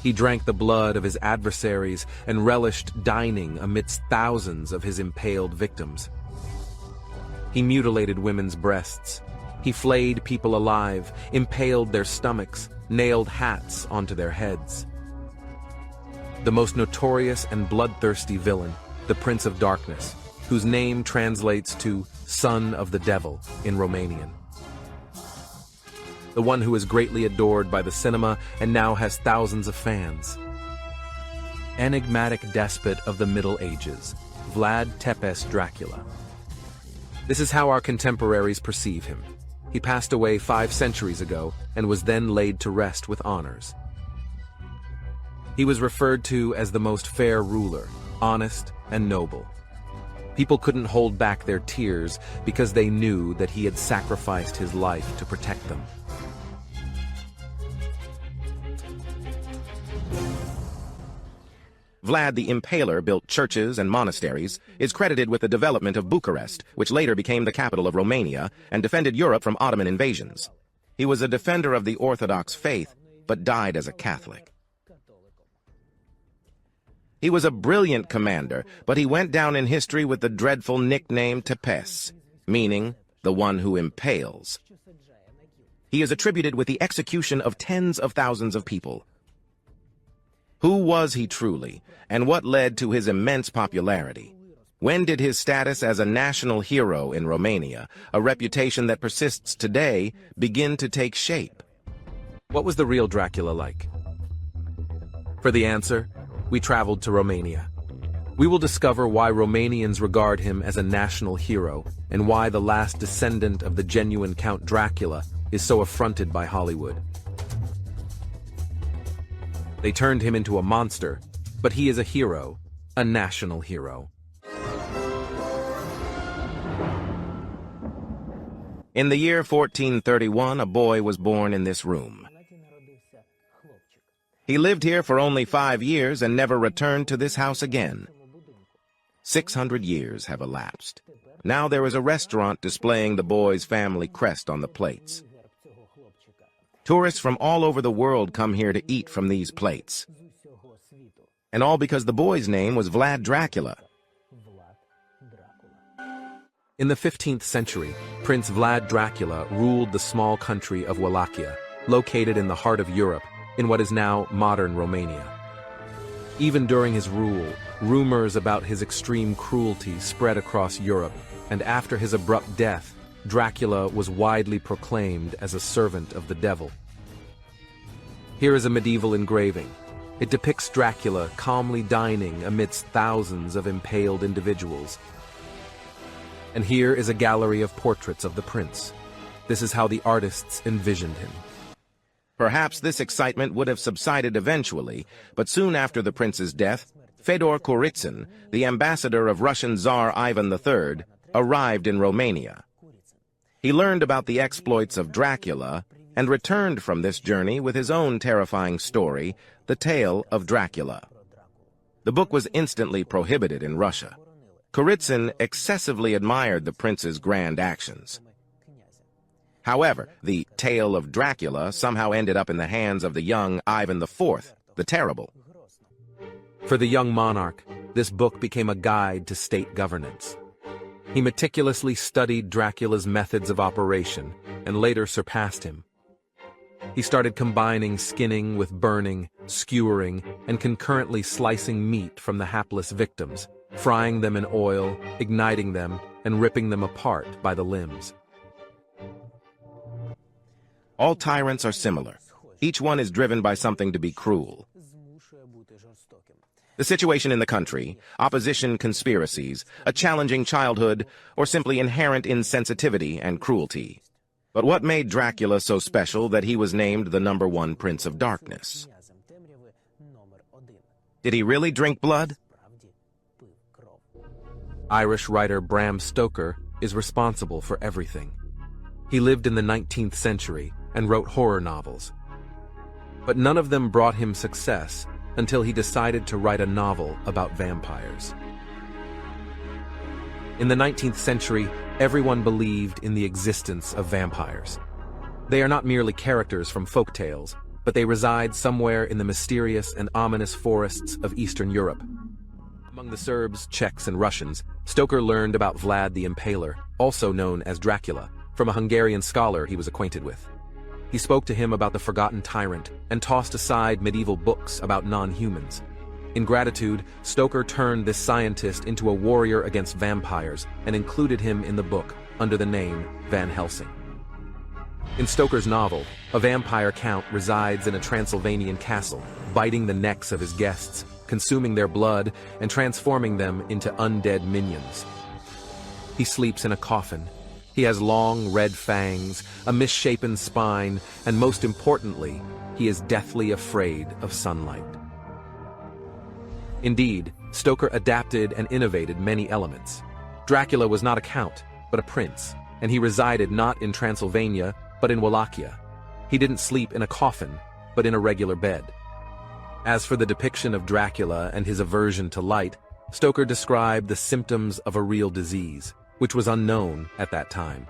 He drank the blood of his adversaries and relished dining amidst thousands of his impaled victims. He mutilated women's breasts. He flayed people alive, impaled their stomachs, nailed hats onto their heads. The most notorious and bloodthirsty villain, the Prince of Darkness, whose name translates to Son of the Devil in Romanian. The one who is greatly adored by the cinema and now has thousands of fans. Enigmatic despot of the Middle Ages, Vlad Dracula. This is how our contemporaries perceive him. He passed away 5 centuries ago and was then laid to rest with honors. He was referred to as the most fair ruler, honest and noble. People couldn't hold back their tears because they knew that he had sacrificed his life to protect them. Vlad the Impaler built churches and monasteries, is credited with the development of Bucharest, which later became the capital of Romania, and defended Europe from Ottoman invasions. He was a defender of the Orthodox faith, but died as a Catholic. He was a brilliant commander, but he went down in history with the dreadful nickname Tepes, meaning the one who impales. He is attributed with the execution of tens of thousands of people. Who was he truly, and what led to his immense popularity? When did his status as a national hero in Romania, a reputation that persists today, begin to take shape? What was the real Dracula like? For the answer, we traveled to Romania. We will discover why Romanians regard him as a national hero and why the last descendant of the genuine Count Dracula is so affronted by Hollywood. They turned him into a monster, but he is a hero, a national hero. In the year 1431, a boy was born in this room. He lived here for only 5 years and never returned to this house again. 600 years have elapsed. Now there is a restaurant displaying the boy's family crest on the plates. Tourists from all over the world come here to eat from these plates. And all because the boy's name was Vlad Dracula. In the 15th century, Prince Vlad Dracula ruled the small country of Wallachia, located in the heart of Europe, in what is now modern Romania. Even during his rule, rumors about his extreme cruelty spread across Europe, and after his abrupt death, Dracula was widely proclaimed as a servant of the devil. Here is a medieval engraving. It depicts Dracula calmly dining amidst thousands of impaled individuals. And here is a gallery of portraits of the prince. This is how the artists envisioned him. Perhaps this excitement would have subsided eventually, but soon after the prince's death, Fedor Kurizin, the ambassador of Russian Tsar Ivan III, arrived in Romania. He learned about the exploits of Dracula and returned from this journey with his own terrifying story, The Tale of Dracula. The book was instantly prohibited in Russia. Kurizin excessively admired the prince's grand actions. However, the Tale of Dracula somehow ended up in the hands of the young Ivan IV, the Terrible. For the young monarch, this book became a guide to state governance. He meticulously studied Dracula's methods of operation and later surpassed him. He started combining skinning with burning, skewering, and concurrently slicing meat from the hapless victims, frying them in oil, igniting them, and ripping them apart by the limbs. All tyrants are similar. Each one is driven by something to be cruel. The situation in the country, opposition conspiracies, a challenging childhood, or simply inherent insensitivity and cruelty. But what made Dracula so special that he was named the #1 Prince of Darkness? Did he really drink blood? Irish writer Bram Stoker is responsible for everything. He lived in the 19th century and wrote horror novels. But none of them brought him success until he decided to write a novel about vampires. In the 19th century, everyone believed in the existence of vampires. They are not merely characters from folk tales, but they reside somewhere in the mysterious and ominous forests of Eastern Europe. Among the Serbs, Czechs, and Russians, Stoker learned about Vlad the Impaler, also known as Dracula, from a Hungarian scholar he was acquainted with. He spoke to him about the forgotten tyrant and tossed aside medieval books about non-humans. In gratitude, Stoker turned this scientist into a warrior against vampires and included him in the book under the name Van Helsing. In Stoker's novel, a vampire count resides in a Transylvanian castle, biting the necks of his guests, consuming their blood, and transforming them into undead minions. He sleeps in a coffin. He has long red fangs, a misshapen spine, and most importantly, he is deathly afraid of sunlight. Indeed, Stoker adapted and innovated many elements. Dracula was not a count, but a prince, and he resided not in Transylvania, but in Wallachia. He didn't sleep in a coffin, but in a regular bed. As for the depiction of Dracula and his aversion to light, Stoker described the symptoms of a real disease, which was unknown at that time.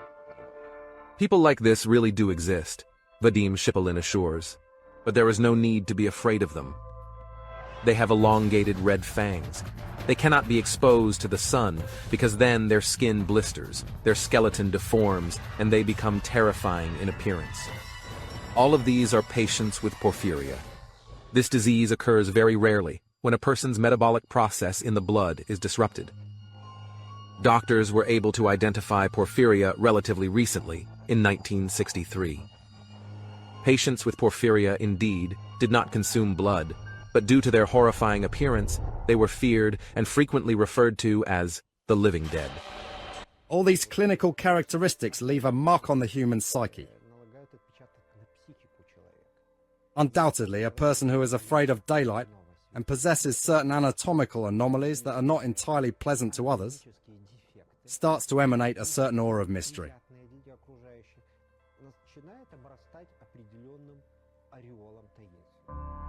People like this really do exist, Vadim Shipalin assures, but there is no need to be afraid of them. They have elongated red fangs. They cannot be exposed to the sun because then their skin blisters, their skeleton deforms, and they become terrifying in appearance. All of these are patients with porphyria. This disease occurs very rarely when a person's metabolic process in the blood is disrupted. Doctors were able to identify porphyria relatively recently, in 1963. Patients with porphyria indeed did not consume blood, but due to their horrifying appearance, they were feared and frequently referred to as the living dead. All these clinical characteristics leave a mark on the human psyche. Undoubtedly, a person who is afraid of daylight and possesses certain anatomical anomalies that are not entirely pleasant to others starts to emanate a certain aura of mystery.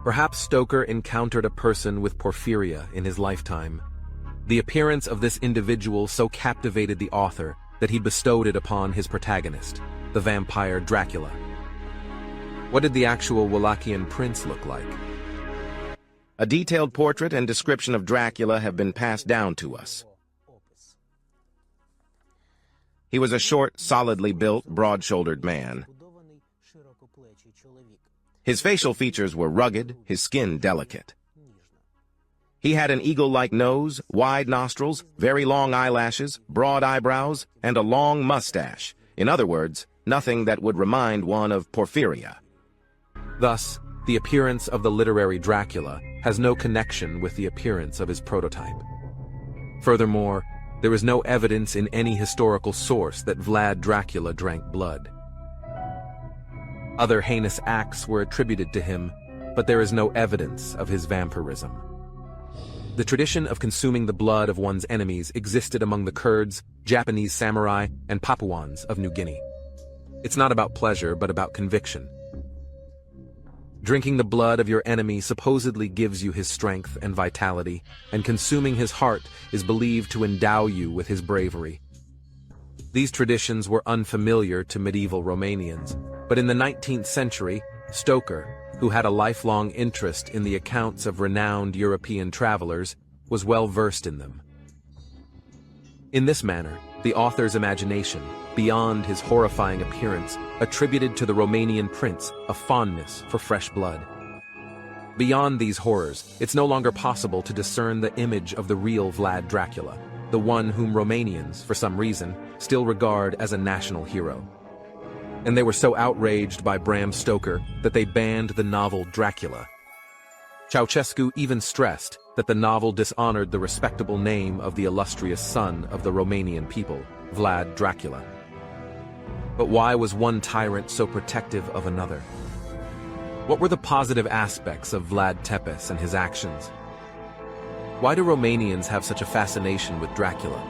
Perhaps Stoker encountered a person with porphyria in his lifetime. The appearance of this individual so captivated the author that he bestowed it upon his protagonist, the vampire Dracula. What did the actual Wallachian prince look like? A detailed portrait and description of Dracula have been passed down to us. He was a short, solidly built, broad-shouldered man. His facial features were rugged, his skin delicate. He had an eagle-like nose, wide nostrils, very long eyelashes, broad eyebrows, and a long mustache. In other words, nothing that would remind one of porphyria. Thus, the appearance of the literary Dracula has no connection with the appearance of his prototype. Furthermore, there is no evidence in any historical source that Vlad Dracula drank blood. Other heinous acts were attributed to him, but there is no evidence of his vampirism. The tradition of consuming the blood of one's enemies existed among the Kurds, Japanese samurai, and Papuans of New Guinea. It's not about pleasure, but about conviction. Drinking the blood of your enemy supposedly gives you his strength and vitality, and consuming his heart is believed to endow you with his bravery. These traditions were unfamiliar to medieval Romanians, but in the 19th century, Stoker, who had a lifelong interest in the accounts of renowned European travelers, was well versed in them. In this manner, the author's imagination, beyond his horrifying appearance, attributed to the Romanian prince a fondness for fresh blood. Beyond these horrors, it's no longer possible to discern the image of the real Vlad Dracula, the one whom Romanians, for some reason, still regard as a national hero. And they were so outraged by Bram Stoker that they banned the novel Dracula. Ceausescu even stressed that the novel dishonored the respectable name of the illustrious son of the Romanian people, Vlad Dracula. But why was one tyrant so protective of another? What were the positive aspects of Vlad Tepes and his actions? Why do Romanians have such a fascination with Dracula?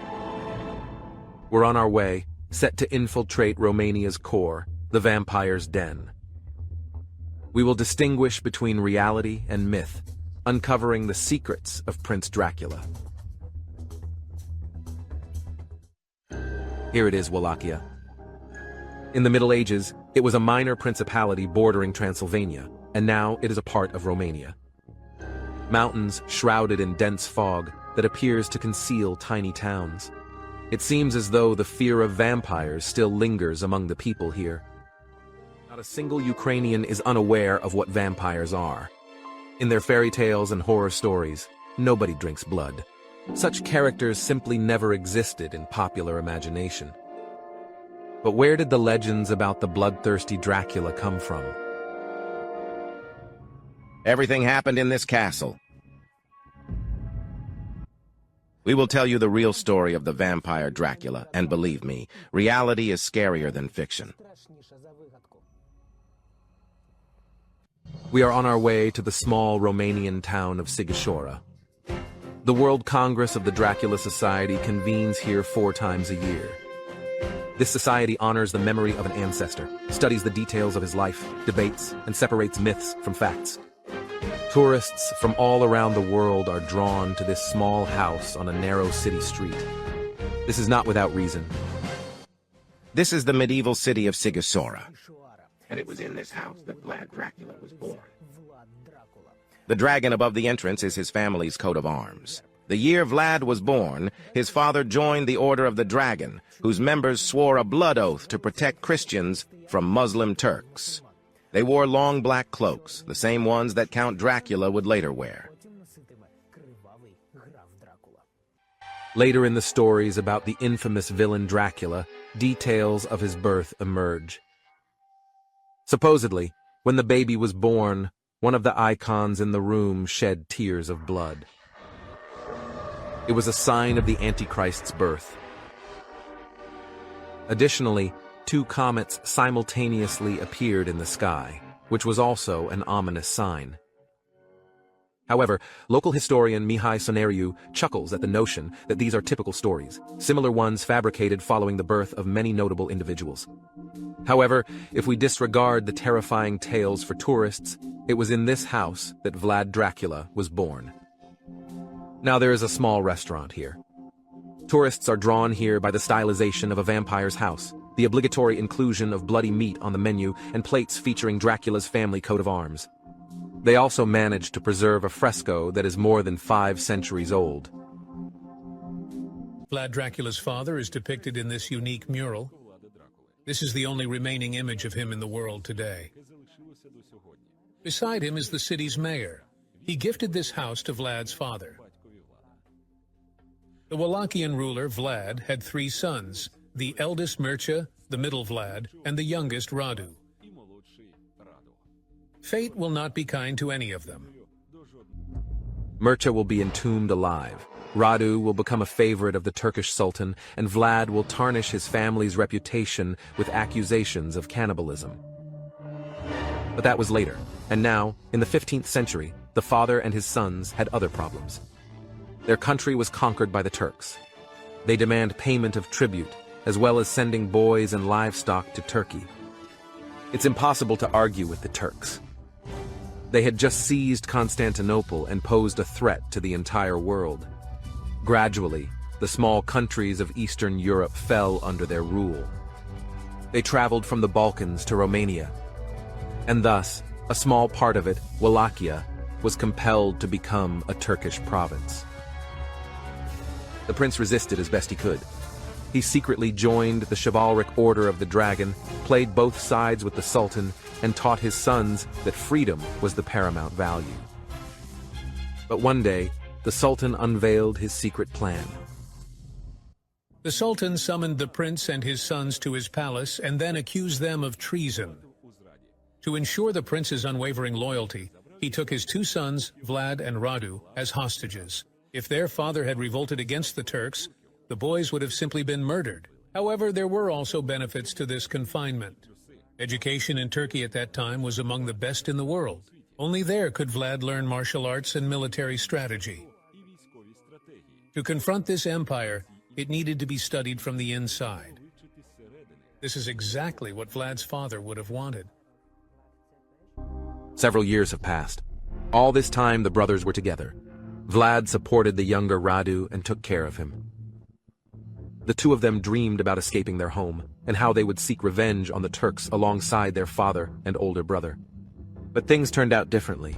We're on our way, set to infiltrate Romania's core, the vampire's den. We will distinguish between reality and myth, uncovering the secrets of Prince Dracula. Here it is, Wallachia. In the Middle Ages, it was a minor principality bordering Transylvania, and now it is a part of Romania. Mountains shrouded in dense fog that appears to conceal tiny towns. It seems as though the fear of vampires still lingers among the people here. Not a single Ukrainian is unaware of what vampires are. In their fairy tales and horror stories, nobody drinks blood. Such characters simply never existed in popular imagination. But where did the legends about the bloodthirsty Dracula come from? Everything happened in this castle. We will tell you the real story of the vampire Dracula, and believe me, reality is scarier than fiction. We are on our way to the small Romanian town of Sighișoara. The World Congress of the Dracula Society convenes here 4 times a year. This society honors the memory of an ancestor, studies the details of his life, debates, and separates myths from facts. Tourists from all around the world are drawn to this small house on a narrow city street. This is not without reason. This is the medieval city of Sighișoara, and it was in this house that Vlad Dracula was born. The dragon above the entrance is his family's coat of arms. The year Vlad was born, his father joined the Order of the Dragon, whose members swore a blood oath to protect Christians from Muslim Turks. They wore long black cloaks, the same ones that Count Dracula would later wear. Later in the stories about the infamous villain Dracula, details of his birth emerge. Supposedly, when the baby was born, one of the icons in the room shed tears of blood. It was a sign of the Antichrist's birth. Additionally, 2 comets simultaneously appeared in the sky, which was also an ominous sign. However, local historian Mihai Soneriu chuckles at the notion that these are typical stories, similar ones fabricated following the birth of many notable individuals. However, if we disregard the terrifying tales for tourists, it was in this house that Vlad Dracula was born. Now there is a small restaurant here. Tourists are drawn here by the stylization of a vampire's house, the obligatory inclusion of bloody meat on the menu, and plates featuring Dracula's family coat of arms. They also managed to preserve a fresco that is more than 5 centuries old. Vlad Dracula's father is depicted in this unique mural. This is the only remaining image of him in the world today. Beside him is the city's mayor. He gifted this house to Vlad's father. The Wallachian ruler, Vlad, had 3 sons, the eldest Mircea, the middle Vlad, and the youngest Radu. Fate will not be kind to any of them. Mircea will be entombed alive. Radu will become a favorite of the Turkish Sultan, and Vlad will tarnish his family's reputation with accusations of cannibalism. But that was later, and now, in the 15th century, the father and his sons had other problems. Their country was conquered by the Turks. They demand payment of tribute, as well as sending boys and livestock to Turkey. It's impossible to argue with the Turks. They had just seized Constantinople and posed a threat to the entire world. Gradually, the small countries of Eastern Europe fell under their rule. They traveled from the Balkans to Romania, and thus, a small part of it, Wallachia, was compelled to become a Turkish province. The prince resisted as best he could. He secretly joined the chivalric Order of the Dragon, played both sides with the Sultan, and taught his sons that freedom was the paramount value. But one day, the Sultan unveiled his secret plan. The Sultan summoned the prince and his sons to his palace and then accused them of treason. To ensure the prince's unwavering loyalty, he took his 2 sons, Vlad and Radu, as hostages. If their father had revolted against the Turks, the boys would have simply been murdered. However, there were also benefits to this confinement. Education in Turkey at that time was among the best in the world. Only there could Vlad learn martial arts and military strategy. To confront this empire, it needed to be studied from the inside. This is exactly what Vlad's father would have wanted. Several years have passed. All this time, the brothers were together. Vlad supported the younger Radu and took care of him. The 2 of them dreamed about escaping their home and how they would seek revenge on the Turks alongside their father and older brother. But things turned out differently.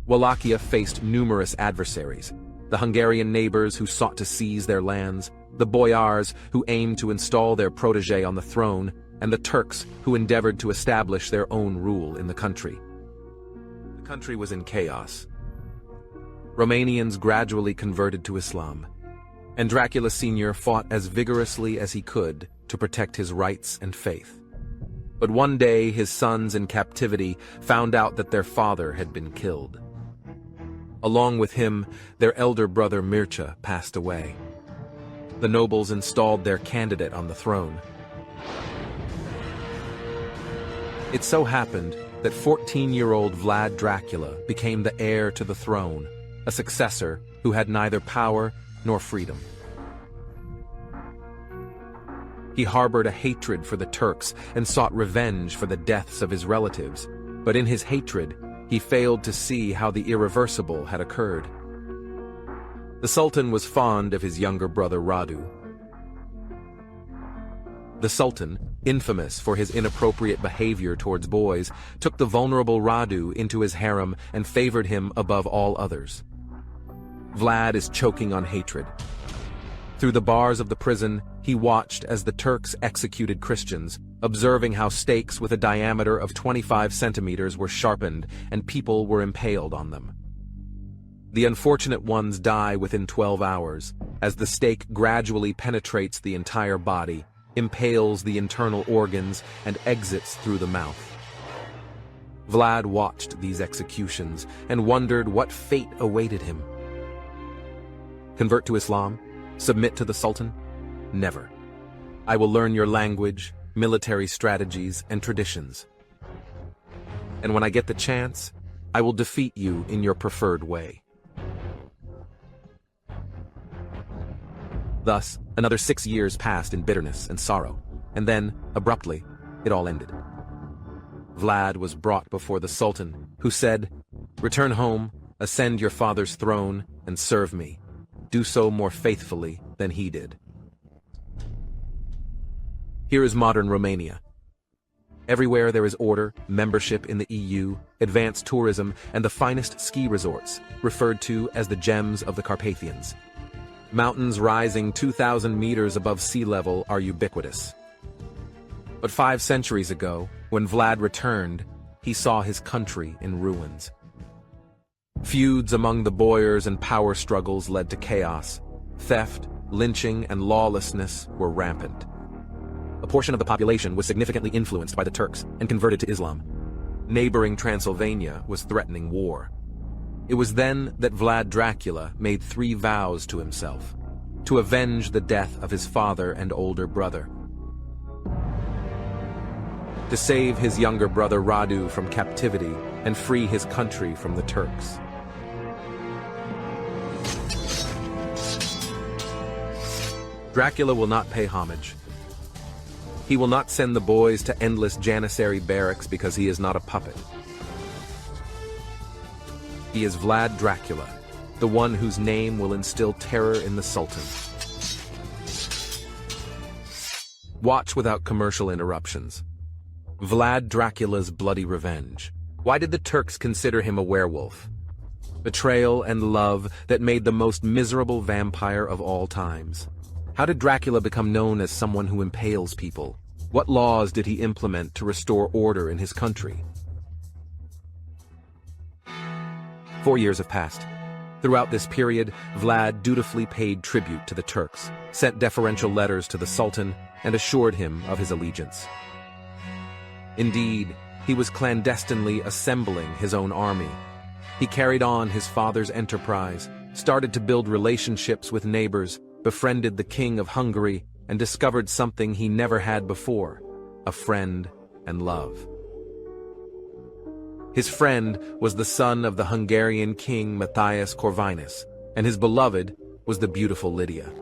Wallachia faced numerous adversaries: the Hungarian neighbors who sought to seize their lands, the boyars who aimed to install their protege on the throne, and the Turks who endeavored to establish their own rule in the country. The country was in chaos. Romanians gradually converted to Islam, and Dracula Sr. fought as vigorously as he could to protect his rights and faith. But one day his sons in captivity found out that their father had been killed. Along with him, their elder brother Mircea passed away. The nobles installed their candidate on the throne. It so happened that 14-year-old Vlad Dracula became the heir to the throne, a successor who had neither power nor freedom. He harbored a hatred for the Turks and sought revenge for the deaths of his relatives, but in his hatred, he failed to see how the irreversible had occurred. The Sultan was fond of his younger brother Radu. The Sultan, infamous for his inappropriate behavior towards boys, took the vulnerable Radu into his harem and favored him above all others. Vlad is choking on hatred. Through the bars of the prison, he watched as the Turks executed Christians, observing how stakes with a diameter of 25 centimeters were sharpened and people were impaled on them. The unfortunate ones die within 12 hours, as the stake gradually penetrates the entire body, impales the internal organs, and exits through the mouth. Vlad watched these executions and wondered what fate awaited him. Convert to Islam? Submit to the Sultan? Never. I will learn your language, military strategies, and traditions. And when I get the chance, I will defeat you in your preferred way. Thus, another 6 years passed in bitterness and sorrow, and then, abruptly, it all ended. Vlad was brought before the Sultan, who said, "Return home, ascend your father's throne, and serve me. Do so more faithfully than he did." Here is modern Romania. Everywhere there is order, membership in the EU, advanced tourism, and the finest ski resorts, referred to as the gems of the Carpathians. Mountains rising 2,000 meters above sea level are ubiquitous. But 5 centuries ago, when Vlad returned, he saw his country in ruins. Feuds among the boyars and power struggles led to chaos. Theft, lynching, and lawlessness were rampant. A portion of the population was significantly influenced by the Turks and converted to Islam. Neighboring Transylvania was threatening war. It was then that Vlad Dracula made 3 vows to himself: to avenge the death of his father and older brother, to save his younger brother Radu from captivity and free his country from the Turks. Dracula will not pay homage. He will not send the boys to endless janissary barracks because he is not a puppet. He is Vlad Dracula, the one whose name will instill terror in the Sultan. Watch without commercial interruptions. Vlad Dracula's bloody revenge. Why did the Turks consider him a werewolf? Betrayal and love that made the most miserable vampire of all times. How did Dracula become known as someone who impales people? What laws did he implement to restore order in his country? 4 years have passed. Throughout this period, Vlad dutifully paid tribute to the Turks, sent deferential letters to the Sultan, and assured him of his allegiance. Indeed, he was clandestinely assembling his own army. He carried on his father's enterprise, started to build relationships with neighbors, befriended the King of Hungary, and discovered something he never had before: a friend and love. His friend was the son of the Hungarian king Matthias Corvinus, and his beloved was the beautiful Lydia.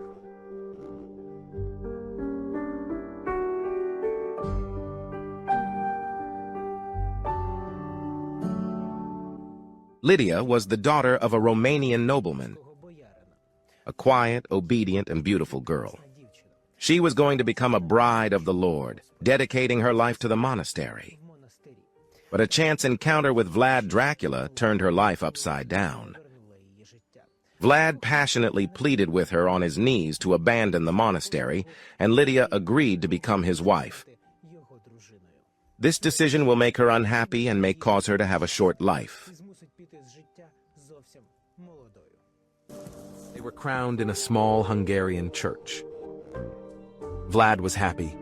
Lydia was the daughter of a Romanian nobleman, a quiet, obedient, and beautiful girl. She was going to become a bride of the Lord, dedicating her life to the monastery. But a chance encounter with Vlad Dracula turned her life upside down. Vlad passionately pleaded with her on his knees to abandon the monastery, and Lydia agreed to become his wife. This decision will make her unhappy and may cause her to have a short life. They were crowned in a small Hungarian church. Vlad was happy.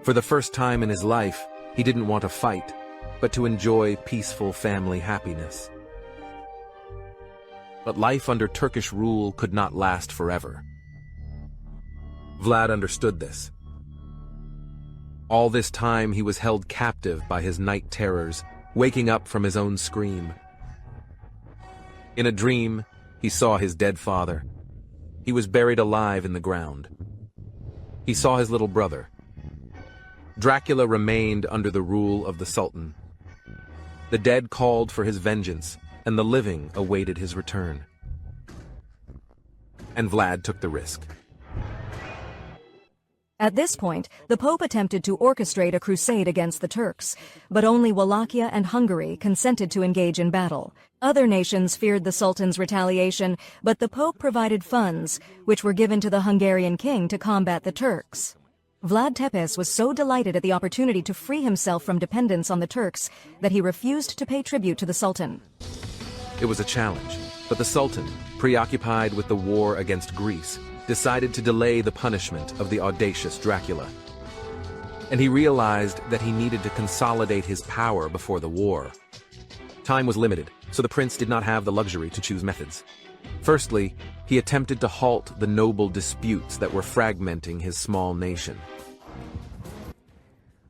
For the first time in his life, he didn't want to fight, but to enjoy peaceful family happiness. But life under Turkish rule could not last forever. Vlad understood this. All this time he was held captive by his night terrors, waking up from his own scream. In a dream, he saw his dead father. He was buried alive in the ground. He saw his little brother. Dracula remained under the rule of the Sultan. The dead called for his vengeance, and the living awaited his return. And Vlad took the risk. At this point, the Pope attempted to orchestrate a crusade against the Turks, but only Wallachia and Hungary consented to engage in battle. Other nations feared the Sultan's retaliation, but the Pope provided funds, which were given to the Hungarian king to combat the Turks. Vlad Tepes was so delighted at the opportunity to free himself from dependence on the Turks that he refused to pay tribute to the Sultan. It was a challenge, but the Sultan, preoccupied with the war against Greece, decided to delay the punishment of the audacious Dracula. And he realized that he needed to consolidate his power before the war. Time was limited, so the prince did not have the luxury to choose methods. Firstly, he attempted to halt the noble disputes that were fragmenting his small nation.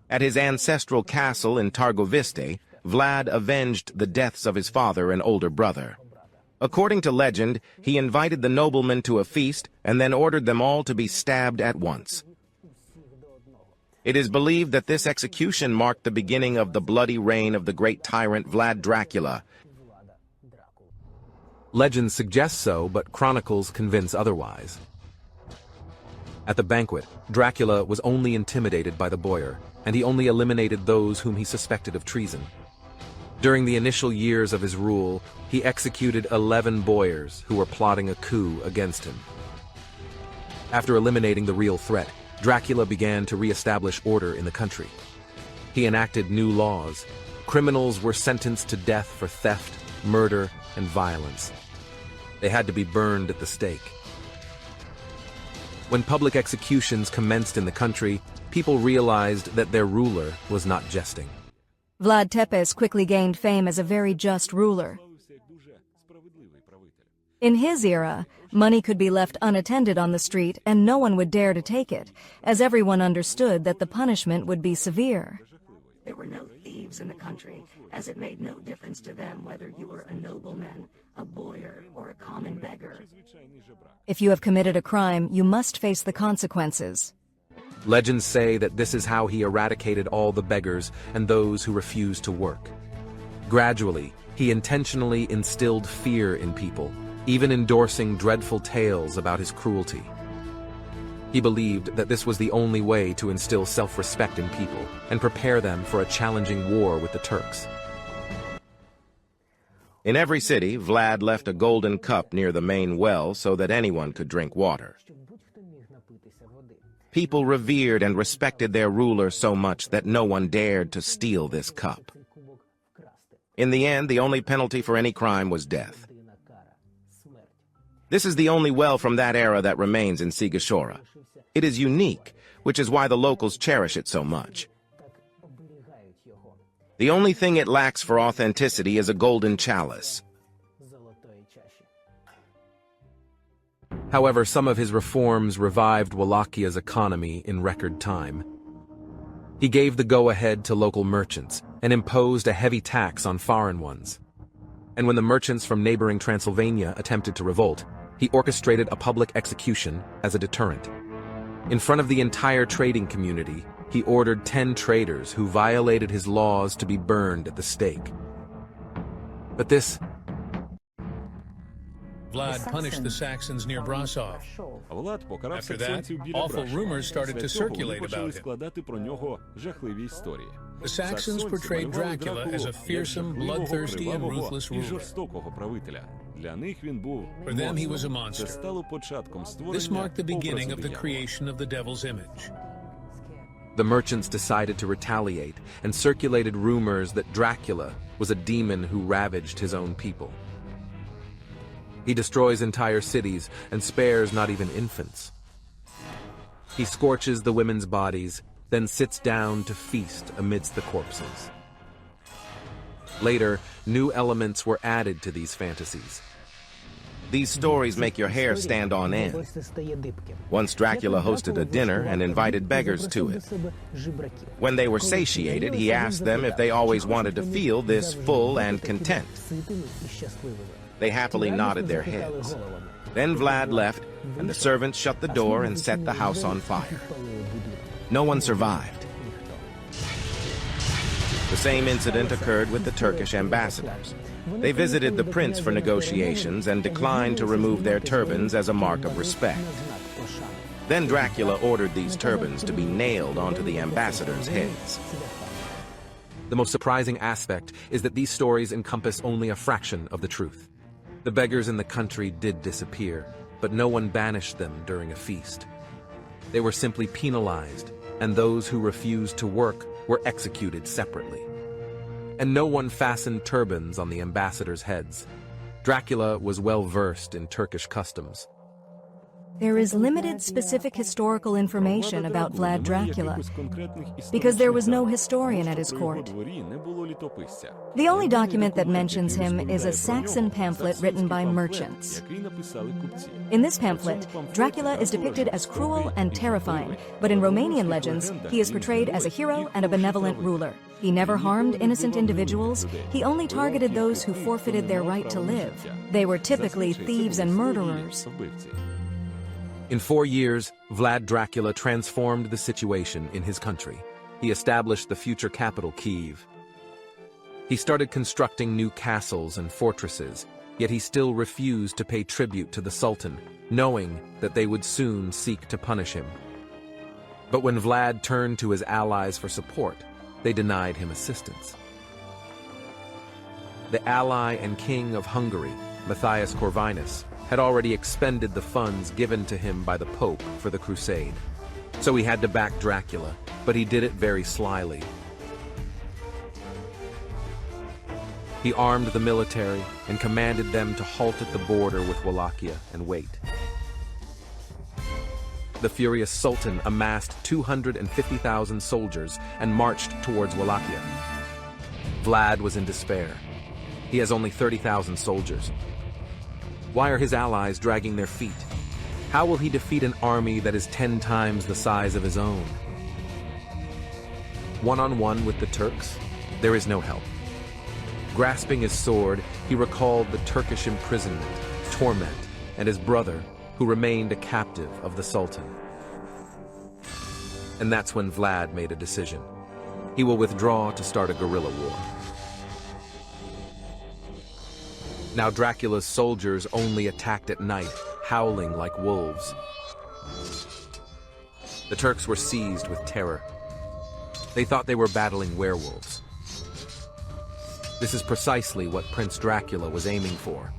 At his ancestral castle in Targoviste, Vlad avenged the deaths of his father and older brother. According to legend, he invited the noblemen to a feast and then ordered them all to be stabbed at once. It is believed that this execution marked the beginning of the bloody reign of the great tyrant Vlad Dracula. Legends suggest so, but chronicles convince otherwise. At the banquet, Dracula was only intimidated by the boyar, and he only eliminated those whom he suspected of treason. During the initial years of his rule, he executed 11 boyars who were plotting a coup against him. After eliminating the real threat, Dracula began to re-establish order in the country. He enacted new laws. Criminals were sentenced to death for theft, murder, and violence. They had to be burned at the stake. When public executions commenced in the country, people realized that their ruler was not jesting. Vlad Tepes quickly gained fame as a very just ruler. In his era, money could be left unattended on the street and no one would dare to take it, as everyone understood that the punishment would be severe. There were no thieves in the country, as it made no difference to them whether you were a nobleman, a boyar, or a common beggar. If you have committed a crime, you must face the consequences. Legends say that this is how he eradicated all the beggars and those who refused to work. Gradually, he intentionally instilled fear in people, even endorsing dreadful tales about his cruelty. He believed that this was the only way to instill self-respect in people and prepare them for a challenging war with the Turks. In every city, Vlad left a golden cup near the main well so that anyone could drink water. People revered and respected their ruler so much that no one dared to steal this cup. In the end, the only penalty for any crime was death. This is the only well from that era that remains in Sigashora. It is unique, which is why the locals cherish it so much. The only thing it lacks for authenticity is a golden chalice. However, some of his reforms revived Wallachia's economy in record time. He gave the go-ahead to local merchants and imposed a heavy tax on foreign ones. And when the merchants from neighboring Transylvania attempted to revolt, he orchestrated a public execution as a deterrent. In front of the entire trading community, he ordered 10 traders who violated his laws to be burned at the stake. But this... Vlad punished the Saxons near Brasov. After that, awful rumors started to circulate about him. The Saxons portrayed Dracula as a fearsome, bloodthirsty, and ruthless ruler. For them, he was a monster. This marked the beginning of the creation of the devil's image. The merchants decided to retaliate and circulated rumors that Dracula was a demon who ravaged his own people. He destroys entire cities and spares not even infants. He scorches the women's bodies, then sits down to feast amidst the corpses. Later, new elements were added to these fantasies. These stories make your hair stand on end. Once Dracula hosted a dinner and invited beggars to it. When they were satiated, he asked them if they always wanted to feel this full and content. They happily nodded their heads. Then Vlad left, and the servants shut the door and set the house on fire. No one survived. The same incident occurred with the Turkish ambassadors. They visited the prince for negotiations and declined to remove their turbans as a mark of respect. Then Dracula ordered these turbans to be nailed onto the ambassadors' heads. The most surprising aspect is that these stories encompass only a fraction of the truth. The beggars in the country did disappear, but no one banished them during a feast. They were simply penalized, and those who refused to work were executed separately. And no one fastened turbans on the ambassadors' heads. Dracula was well versed in Turkish customs. There is limited specific historical information about Vlad Dracula, because there was no historian at his court. The only document that mentions him is a Saxon pamphlet written by merchants. In this pamphlet, Dracula is depicted as cruel and terrifying, but in Romanian legends, he is portrayed as a hero and a benevolent ruler. He never harmed innocent individuals, he only targeted those who forfeited their right to live. They were typically thieves and murderers. In 4 years, Vlad Dracula transformed the situation in his country. He established the future capital, Kyiv. He started constructing new castles and fortresses, yet he still refused to pay tribute to the Sultan, knowing that they would soon seek to punish him. But when Vlad turned to his allies for support, they denied him assistance. The ally and king of Hungary, Matthias Corvinus, had already expended the funds given to him by the Pope for the crusade. So he had to back Dracula, but he did it very slyly. He armed the military and commanded them to halt at the border with Wallachia and wait. The furious Sultan amassed 250,000 soldiers and marched towards Wallachia. Vlad was in despair. He has only 30,000 soldiers. Why are his allies dragging their feet? How will he defeat an army that is 10 times the size of his own? One-on-one with the Turks, there is no help. Grasping his sword, he recalled the Turkish imprisonment, torment, and his brother, who remained a captive of the Sultan. And that's when Vlad made a decision. He will withdraw to start a guerrilla war. Now Dracula's soldiers only attacked at night, howling like wolves. The Turks were seized with terror. They thought they were battling werewolves. This is precisely what Prince Dracula was aiming for.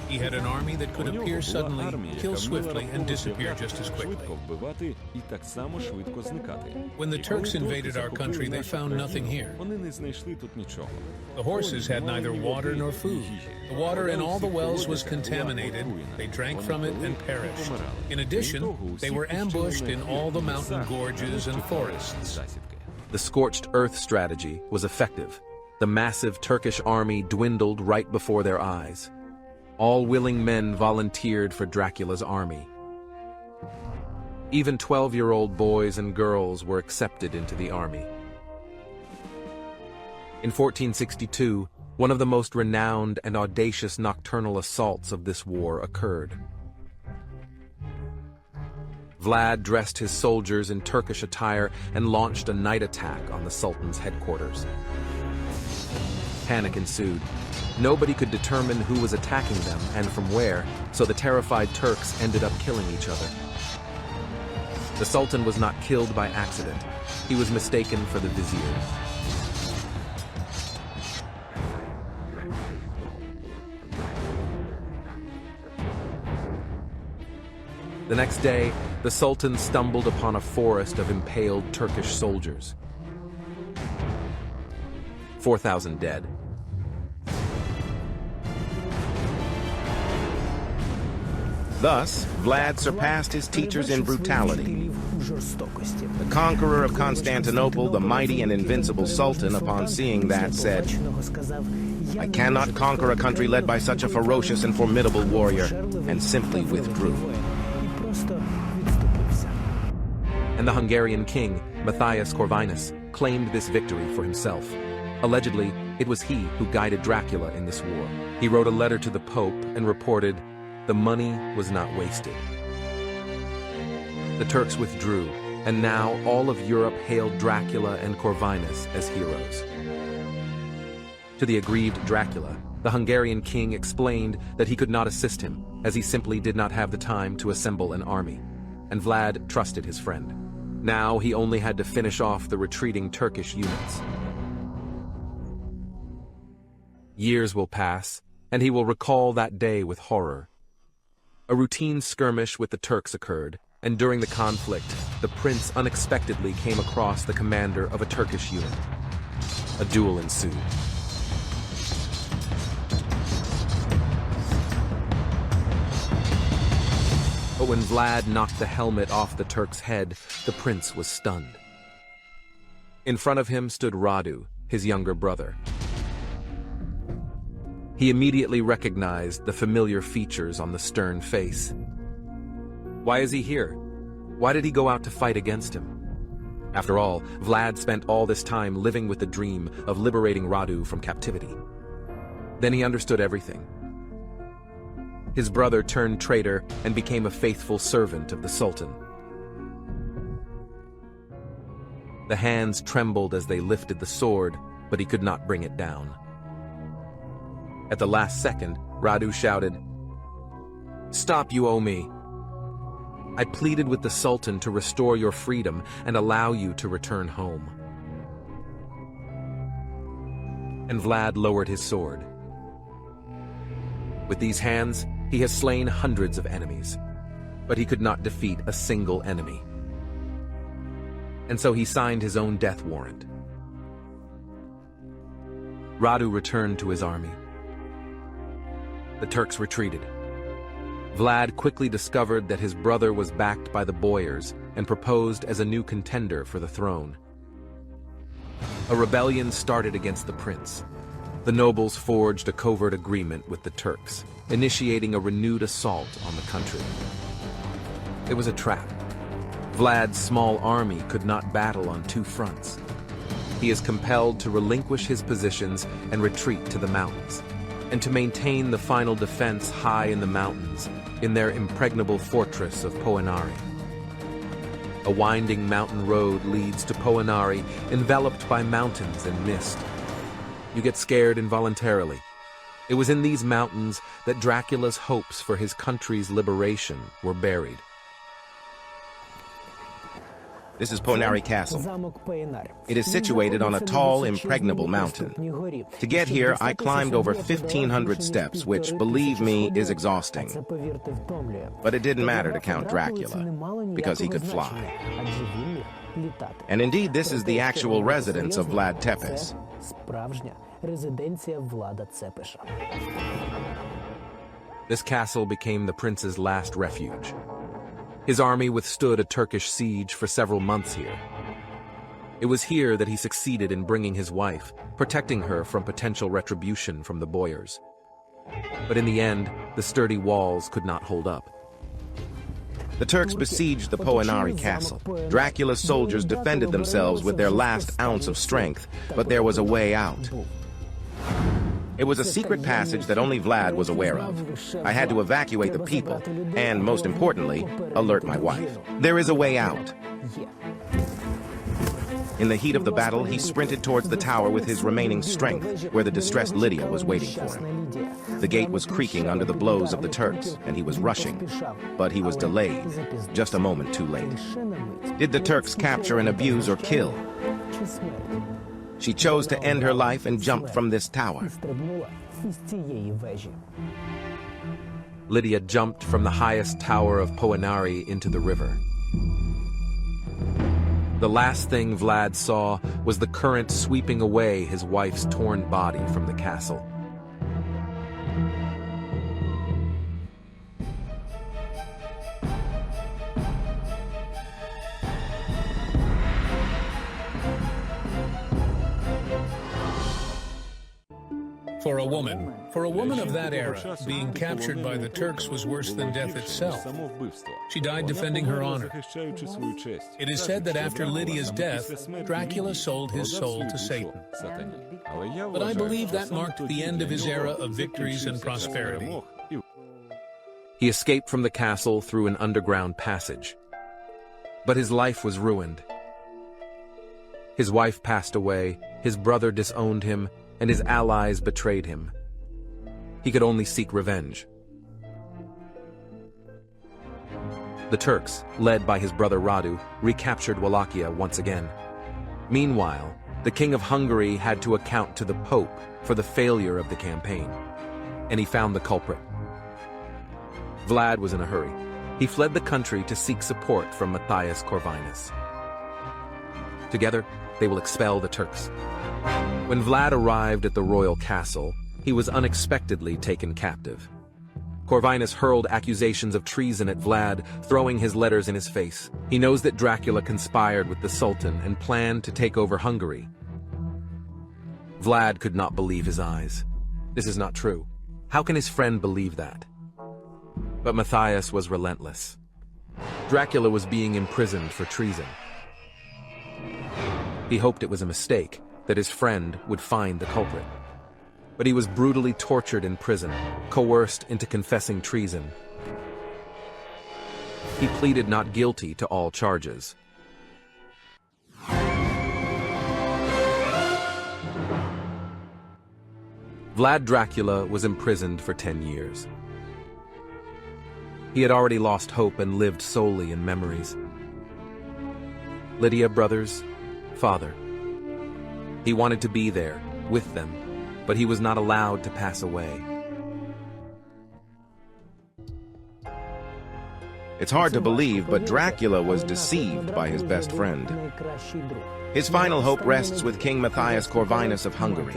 He had an army that could appear suddenly, kill swiftly, and disappear just as quickly. When the Turks invaded our country, they found nothing here. The horses had neither water nor food. The water in all the wells was contaminated. They drank from it and perished. In addition, they were ambushed in all the mountain gorges and forests. The scorched earth strategy was effective. The massive Turkish army dwindled right before their eyes. All willing men volunteered for Dracula's army. Even 12-year-old boys and girls were accepted into the army. In 1462, one of the most renowned and audacious nocturnal assaults of this war occurred. Vlad dressed his soldiers in Turkish attire and launched a night attack on the Sultan's headquarters. Panic ensued. Nobody could determine who was attacking them and from where, so the terrified Turks ended up killing each other. The Sultan was not killed by accident. he was mistaken for the vizier. The next day, the Sultan stumbled upon a forest of impaled Turkish soldiers. 4,000 dead. Thus, Vlad surpassed his teachers in brutality. The conqueror of Constantinople, the mighty and invincible Sultan, upon seeing that, said, "I cannot conquer a country led by such a ferocious and formidable warrior," and simply withdrew. And the Hungarian king, Matthias Corvinus, claimed this victory for himself. Allegedly, it was he who guided Dracula in this war. He wrote a letter to the Pope and reported, "The money was not wasted." The Turks withdrew, and now all of Europe hailed Dracula and Corvinus as heroes. To the aggrieved Dracula, the Hungarian king explained that he could not assist him, as he simply did not have the time to assemble an army, and Vlad trusted his friend. Now he only had to finish off the retreating Turkish units. Years will pass, and he will recall that day with horror. A routine skirmish with the Turks occurred, and during the conflict, the prince unexpectedly came across the commander of a Turkish unit. A duel ensued. But when Vlad knocked the helmet off the Turk's head, the prince was stunned. In front of him stood Radu, his younger brother. He immediately recognized the familiar features on the stern face. Why is he here? Why did he go out to fight against him? After all, Vlad spent all this time living with the dream of liberating Radu from captivity. Then he understood everything. His brother turned traitor and became a faithful servant of the Sultan. The hands trembled as they lifted the sword, but he could not bring it down. At the last second, Radu shouted, "Stop, you owe me. I pleaded with the Sultan to restore your freedom and allow you to return home." And Vlad lowered his sword. With these hands, he has slain hundreds of enemies, but he could not defeat a single enemy. And so he signed his own death warrant. Radu returned to his army. The Turks retreated. Vlad quickly discovered that his brother was backed by the boyars and proposed as a new contender for the throne. A rebellion started against the prince. The nobles forged a covert agreement with the Turks, initiating a renewed assault on the country. It was a trap. Vlad's small army could not battle on two fronts. He is compelled to relinquish his positions and retreat to the mountains, and to maintain the final defense high in the mountains, in their impregnable fortress of Poenari. A winding mountain road leads to Poenari, enveloped by mountains and mist. You get scared involuntarily. It was in these mountains that Dracula's hopes for his country's liberation were buried. This is Poenari Castle. It is situated on a tall, impregnable mountain. To get here, I climbed over 1,500 steps, which, believe me, is exhausting. But it didn't matter to Count Dracula, because he could fly. And indeed, this is the actual residence of Vlad Tepes. This castle became the prince's last refuge. His army withstood a Turkish siege for several months here. It was here that he succeeded in bringing his wife, protecting her from potential retribution from the boyars. But in the end, the sturdy walls could not hold up. The Turks besieged the Poenari castle. Dracula's soldiers defended themselves with their last ounce of strength, but there was a way out. It was a secret passage that only Vlad was aware of. I had to evacuate the people, and most importantly, alert my wife. There is a way out. In the heat of the battle, he sprinted towards the tower with his remaining strength, where the distressed Lydia was waiting for him. The gate was creaking under the blows of the Turks, and he was rushing. But he was delayed, just a moment too late. Did the Turks capture and abuse or kill? She chose to end her life and jumped from this tower. Lydia jumped from the highest tower of Poenari into the river. The last thing Vlad saw was the current sweeping away his wife's torn body from the castle. For a woman of that era, being captured by the Turks was worse than death itself. She died defending her honor. It is said that after Lydia's death, Dracula sold his soul to Satan. But I believe that marked the end of his era of victories and prosperity. He escaped from the castle through an underground passage. But his life was ruined. His wife passed away, his brother disowned him, and his allies betrayed him. He could only seek revenge. The Turks, led by his brother Radu, recaptured Wallachia once again. Meanwhile, the King of Hungary had to account to the Pope for the failure of the campaign, and he found the culprit. Vlad was in a hurry. He fled the country to seek support from Matthias Corvinus. Together, they will expel the Turks. When Vlad arrived at the royal castle, he was unexpectedly taken captive. Corvinus hurled accusations of treason at Vlad, throwing his letters in his face. He knows that Dracula conspired with the Sultan and planned to take over Hungary. Vlad could not believe his eyes. This is not true. How can his friend believe that? But Matthias was relentless. Dracula was being imprisoned for treason. He hoped it was a mistake, that his friend would find the culprit. But he was brutally tortured in prison, coerced into confessing treason. He pleaded not guilty to all charges. Vlad Dracula was imprisoned for 10 years. He had already lost hope and lived solely in memories. Lydia, brothers, father. He wanted to be there, with them, but he was not allowed to pass away. It's hard to believe, but Dracula was deceived by his best friend. His final hope rests with King Matthias Corvinus of Hungary.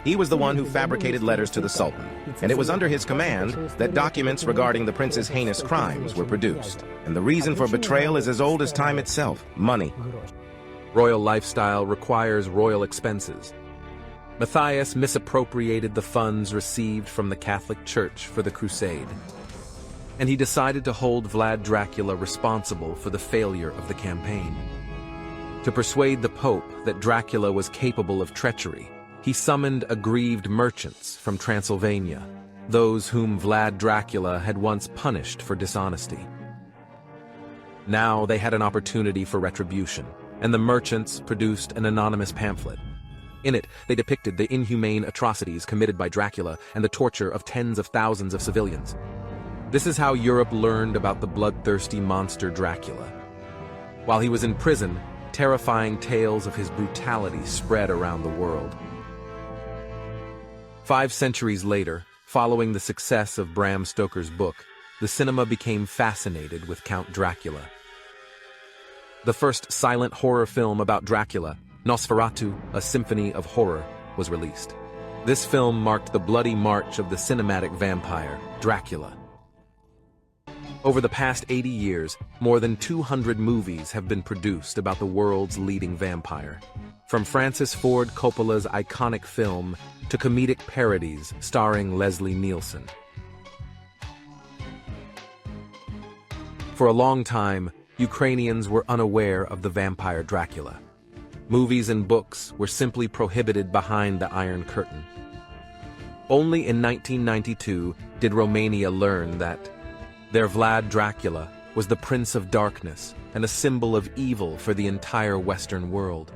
He was the one who fabricated letters to the Sultan, and it was under his command that documents regarding the prince's heinous crimes were produced. And the reason for betrayal is as old as time itself: money. Royal lifestyle requires royal expenses. Matthias misappropriated the funds received from the Catholic Church for the crusade, and he decided to hold Vlad Dracula responsible for the failure of the campaign. To persuade the Pope that Dracula was capable of treachery, he summoned aggrieved merchants from Transylvania, those whom Vlad Dracula had once punished for dishonesty. Now they had an opportunity for retribution, and the merchants produced an anonymous pamphlet. In it, they depicted the inhumane atrocities committed by Dracula and the torture of tens of thousands of civilians. This is how Europe learned about the bloodthirsty monster Dracula. While he was in prison, terrifying tales of his brutality spread around the world. 5 centuries later, following the success of Bram Stoker's book, the cinema became fascinated with Count Dracula. The first silent horror film about Dracula, Nosferatu, A Symphony of Horror, was released. This film marked the bloody march of the cinematic vampire, Dracula. Over the past 80 years, more than 200 movies have been produced about the world's leading vampire. From Francis Ford Coppola's iconic film to comedic parodies starring Leslie Nielsen. For a long time, Ukrainians were unaware of the vampire Dracula. Movies and books were simply prohibited behind the Iron Curtain. Only in 1992 did Romania learn that their Vlad Dracula was the Prince of Darkness and a symbol of evil for the entire Western world.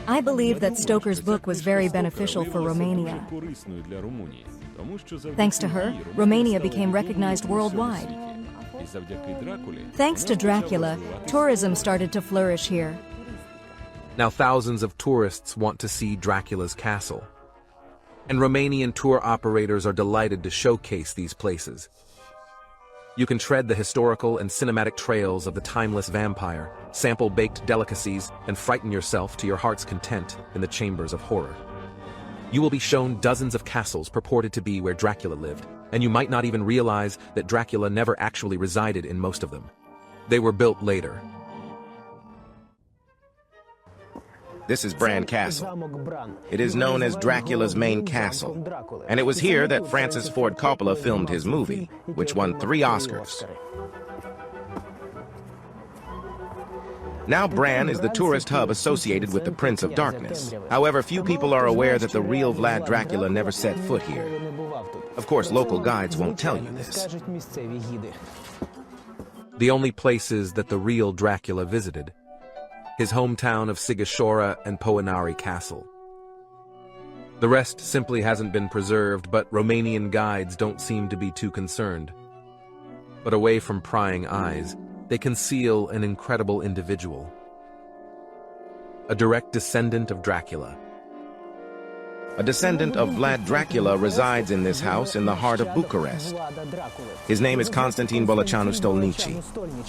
I believe that Stoker's book was very beneficial for Romania. Thanks to her, Romania became recognized worldwide. Thanks to Dracula, tourism started to flourish here. Now thousands of tourists want to see Dracula's castle. And Romanian tour operators are delighted to showcase these places. You can tread the historical and cinematic trails of the timeless vampire, sample baked delicacies, and frighten yourself to your heart's content in the chambers of horror. You will be shown dozens of castles purported to be where Dracula lived, and you might not even realize that Dracula never actually resided in most of them. They were built later. This is Bran Castle. It is known as Dracula's main castle, and it was here that Francis Ford Coppola filmed his movie, which won 3 Oscars. Now Bran is the tourist hub associated with the Prince of Darkness. However, few people are aware that the real Vlad Dracula never set foot here. Of course, local guides won't tell you this. The only places that the real Dracula visited: his hometown of Sighișoara and Poenari Castle. The rest simply hasn't been preserved, but Romanian guides don't seem to be too concerned. But away from prying eyes, they conceal an incredible individual. A direct descendant of Dracula. A descendant of Vlad Dracula resides in this house in the heart of Bucharest. His name is Constantine Bolăceanu Stolnici.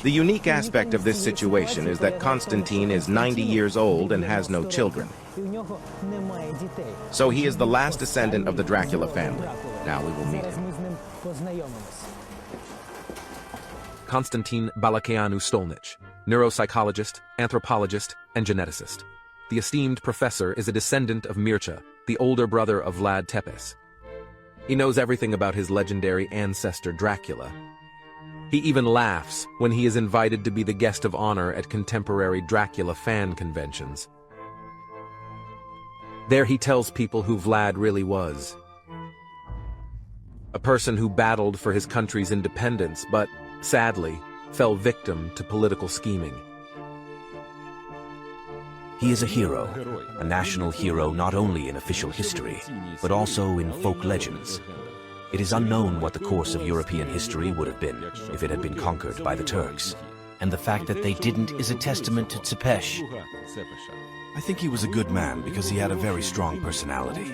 The unique aspect of this situation is that Constantine is 90 years old and has no children. So he is the last descendant of the Dracula family. Now we will meet him. Constantine Bolăceanu Stolnici, neuropsychologist, anthropologist, and geneticist. The esteemed professor is a descendant of Mircea, the older brother of Vlad Tepes. He knows everything about his legendary ancestor Dracula. He even laughs when he is invited to be the guest of honor at contemporary Dracula fan conventions. There he tells people who Vlad really was. A person who battled for his country's independence, but, sadly, fell victim to political scheming. He is a hero, a national hero not only in official history, but also in folk legends. It is unknown what the course of European history would have been if it had been conquered by the Turks. And the fact that they didn't is a testament to Țepeș. I think he was a good man because he had a very strong personality.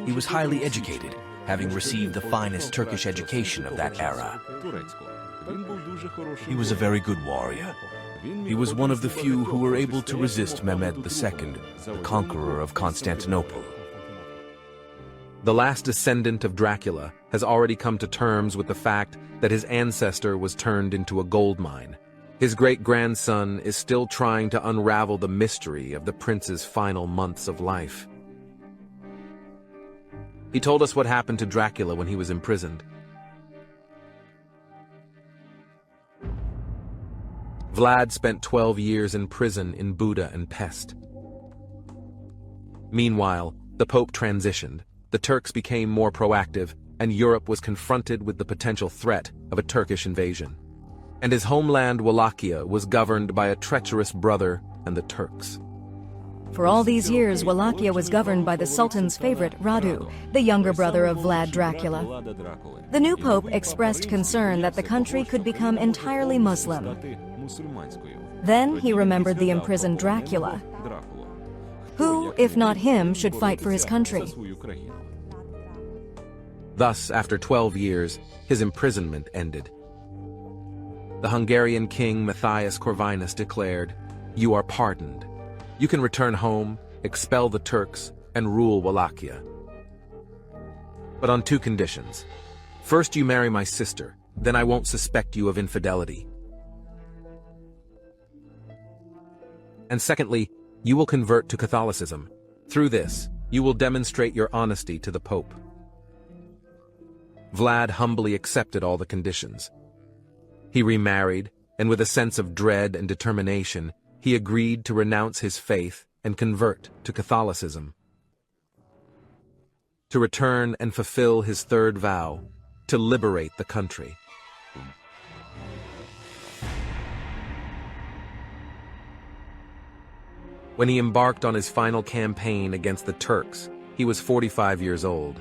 He was highly educated, having received the finest Turkish education of that era. He was a very good warrior. He was one of the few who were able to resist Mehmed II, the conqueror of Constantinople. The last descendant of Dracula has already come to terms with the fact that his ancestor was turned into a gold mine. His great-grandson is still trying to unravel the mystery of the prince's final months of life. He told us what happened to Dracula when he was imprisoned. Vlad spent 12 years in prison in Buda and Pest. Meanwhile, the Pope transitioned, the Turks became more proactive, and Europe was confronted with the potential threat of a Turkish invasion. And his homeland Wallachia was governed by a treacherous brother and the Turks. For all these years, Wallachia was governed by the Sultan's favorite, Radu, the younger brother of Vlad Dracula. The new pope expressed concern that the country could become entirely Muslim. Then he remembered the imprisoned Dracula. Who, if not him, should fight for his country? Thus, after 12 years, his imprisonment ended. The Hungarian king Matthias Corvinus declared, "You are pardoned. You can return home, expel the Turks, and rule Wallachia. But on 2 conditions. First, you marry my sister, then I won't suspect you of infidelity. And secondly, you will convert to Catholicism. Through this, you will demonstrate your honesty to the Pope." Vlad humbly accepted all the conditions. He remarried, and with a sense of dread and determination, he agreed to renounce his faith and convert to Catholicism. to return and fulfill his third vow, to liberate the country. When he embarked on his final campaign against the Turks, he was 45 years old.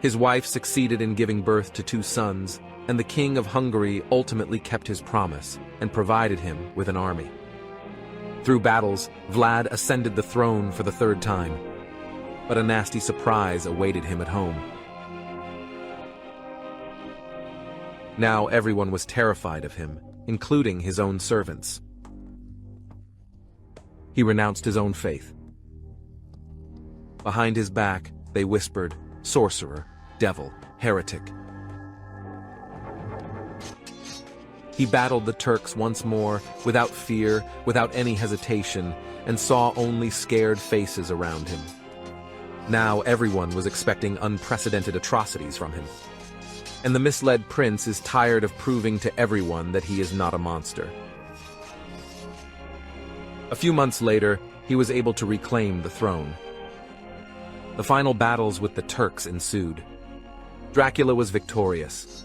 His wife succeeded in giving birth to 2 sons, and the King of Hungary ultimately kept his promise and provided him with an army. Through battles, Vlad ascended the throne for the 3rd time, but a nasty surprise awaited him at home. Now everyone was terrified of him, including his own servants. He renounced his own faith. Behind his back, they whispered, "Sorcerer, devil, heretic." He battled the Turks once more, without fear, without any hesitation, and saw only scared faces around him. Now everyone was expecting unprecedented atrocities from him. And the misled prince is tired of proving to everyone that he is not a monster. A few months later, he was able to reclaim the throne. The final battles with the Turks ensued. Dracula was victorious.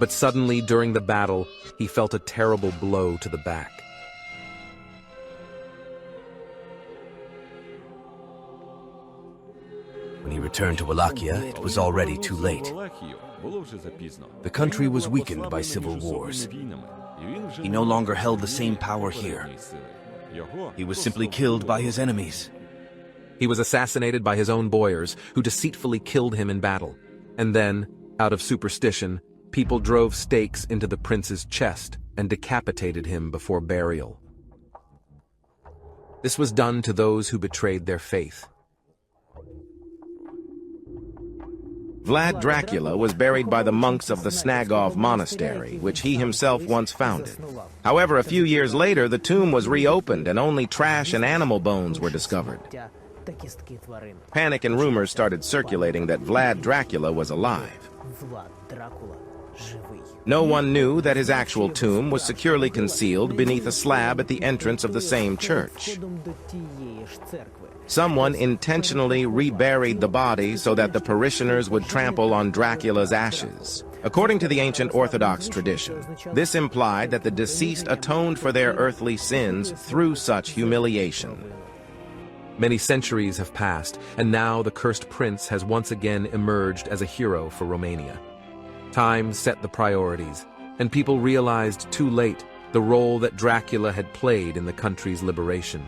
But suddenly, during the battle, he felt a terrible blow to the back. When he returned to Wallachia, it was already too late. The country was weakened by civil wars. He no longer held the same power here. He was simply killed by his enemies. He was assassinated by his own boyars, who deceitfully killed him in battle. And then, out of superstition, people drove stakes into the prince's chest and decapitated him before burial. This was done to those who betrayed their faith. Vlad Dracula was buried by the monks of the Snagov Monastery, which he himself once founded. However, a few years later, the tomb was reopened and only trash and animal bones were discovered. Panic and rumors started circulating that Vlad Dracula was alive. No one knew that his actual tomb was securely concealed beneath a slab at the entrance of the same church. Someone intentionally reburied the body so that the parishioners would trample on Dracula's ashes. According to the ancient Orthodox tradition, this implied that the deceased atoned for their earthly sins through such humiliation. Many centuries have passed, and now the cursed prince has once again emerged as a hero for Romania. Time set the priorities, and people realized too late the role that Dracula had played in the country's liberation.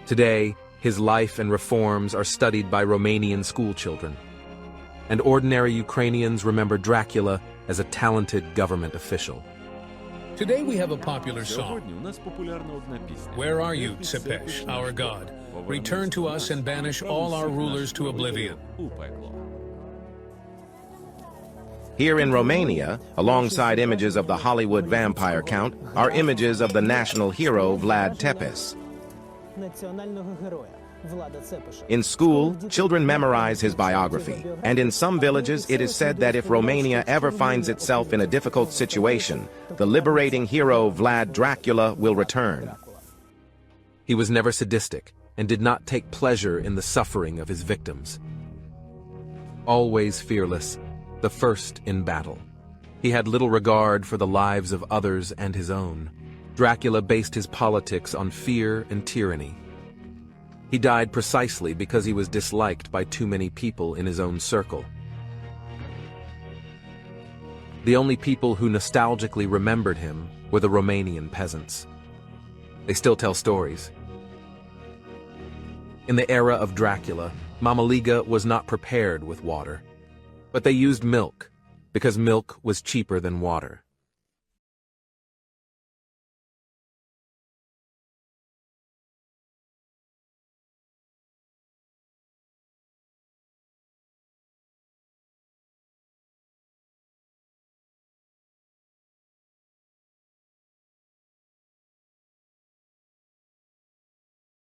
Today, his life and reforms are studied by Romanian schoolchildren, and ordinary Ukrainians remember Dracula as a talented government official. Today we have a popular song. Where are you, Tsepesh, our god? Return to us and banish all our rulers to oblivion. Here in Romania, alongside images of the Hollywood vampire count, are images of the national hero Vlad Tepes. In school, children memorize his biography, and in some villages it is said that if Romania ever finds itself in a difficult situation, the liberating hero Vlad Dracula will return. He was never sadistic and did not take pleasure in the suffering of his victims. Always fearless, the first in battle. He had little regard for the lives of others and his own. Dracula based his politics on fear and tyranny. He died precisely because he was disliked by too many people in his own circle. The only people who nostalgically remembered him were the Romanian peasants. They still tell stories. In the era of Dracula, Mamaliga was not prepared with water, but they used milk because milk was cheaper than water.